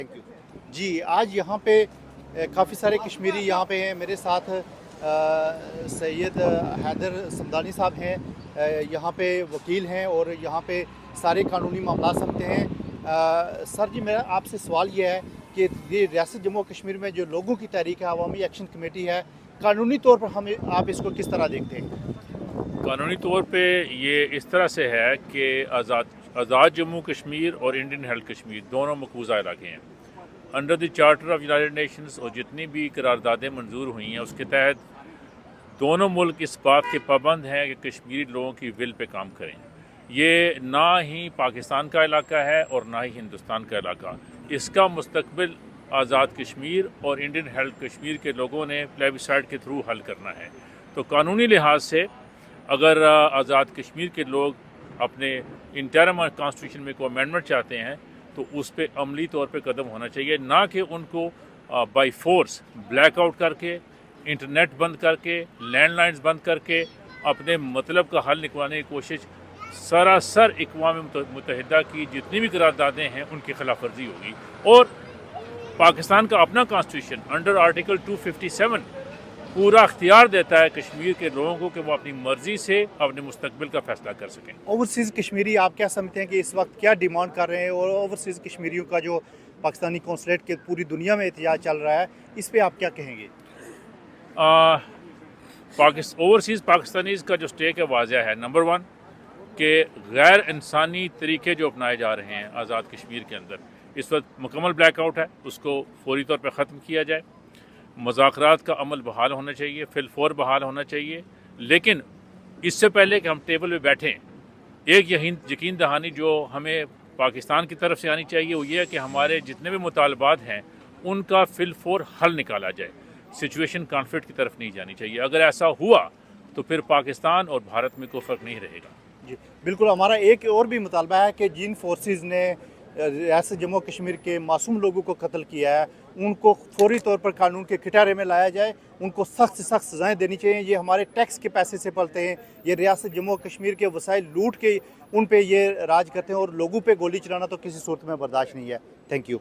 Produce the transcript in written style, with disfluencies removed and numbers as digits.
Thank you जी। आज यहाँ पे काफ़ी सारे कश्मीरी यहाँ पे हैं। मेरे साथ सैयद हैदर समदानी साहब हैं, यहाँ पे वकील हैं और यहाँ पे सारे कानूनी मामला समझते हैं। सर जी, मेरा आपसे सवाल ये है कि ये रियासत जम्मू कश्मीर में जो लोगों की तहरीक है, अवामी एक्शन कमेटी है, कानूनी तौर पर हम आप इसको किस तरह देखते हैं? कानूनी तौर पे ये इस तरह से है कि आज़ाद जम्मू कश्मीर और इंडियन हेल्थ कश्मीर दोनों मकबूजा इलाके हैं। Under the charter of United Nations और जितनी भी करारदादें मंजूर हुई हैं उसके तहत दोनों मुल्क इस बात के पाबंद हैं कि कश्मीरी लोगों की विल पे काम करें। ये ना ही पाकिस्तान का इलाका है और ना ही हिंदुस्तान का इलाका। इसका मुस्तकबिल आज़ाद कश्मीर और इंडियन हेल्थ कश्मीर के लोगों ने प्लेबिसाइड के थ्रू हल करना है। तो कानूनी लिहाज से अगर आज़ाद कश्मीर के लोग अपने इंटरम कॉन्स्टिट्यूशन में कोई अमेंडमेंट चाहते हैं तो उस पर अमली तौर पे कदम होना चाहिए, ना कि उनको बाय फोर्स ब्लैकआउट करके, इंटरनेट बंद करके, लैंडलाइंस बंद करके अपने मतलब का हल निकलवाने की कोशिश। सरासर अक़वाम मुत्तहिदा की जितनी भी करारदादें हैं उनकी खिलाफ वर्जी होगी। और पाकिस्तान का अपना कॉन्स्टिट्यूशन अंडर आर्टिकल 257 पूरा अख्तियार देता है कश्मीर के लोगों को कि वो अपनी मर्जी से अपने मुस्तकबिल का फैसला कर सकें। ओवरसीज़ कश्मीरी आप क्या समझते हैं कि इस वक्त क्या डिमांड कर रहे हैं, और ओवरसीज़ कश्मीरियों का जो पाकिस्तानी कौंसलेट के पूरी दुनिया में एहतजाज चल रहा है, इस पे आप क्या कहेंगे? ओवरसीज़ पाकिस्तानीज़ का जो स्टेक है वाज़ह है। नंबर वन कि गैर इंसानी तरीके जो अपनाए जा रहे हैं आज़ाद कश्मीर के अंदर, इस वक्त मुकम्मल ब्लैकआउट है, उसको फौरी तौर पर ख़त्म किया जाए। मुज़ाकरात का अमल बहाल होना चाहिए, फिलफौर बहाल होना चाहिए। लेकिन इससे पहले कि हम टेबल पे बैठें, एक यकीन दहानी जो हमें पाकिस्तान की तरफ से आनी चाहिए वो ये है कि हमारे जितने भी मुतालबात हैं उनका फिलफौर हल निकाला जाए। सिचुएशन कॉन्फ्लिक्ट की तरफ नहीं जानी चाहिए। अगर ऐसा हुआ तो फिर पाकिस्तान और भारत में कोई फ़र्क नहीं रहेगा। जी बिल्कुल। हमारा एक और भी मुतालबा है कि जिन फोर्सेस ने रियासत जम्मू कश्मीर के मासूम लोगों को कत्ल किया है उनको फौरी तौर पर कानून के किनारे में लाया जाए, उनको सख्त से सख्त सज़ाएँ देनी चाहिए। ये हमारे टैक्स के पैसे से पलते हैं, ये रियासत जम्मू कश्मीर के वसाइल लूट के उन पे ये राज करते हैं, और लोगों पे गोली चलाना तो किसी सूरत में बर्दाश्त नहीं है। Thank you.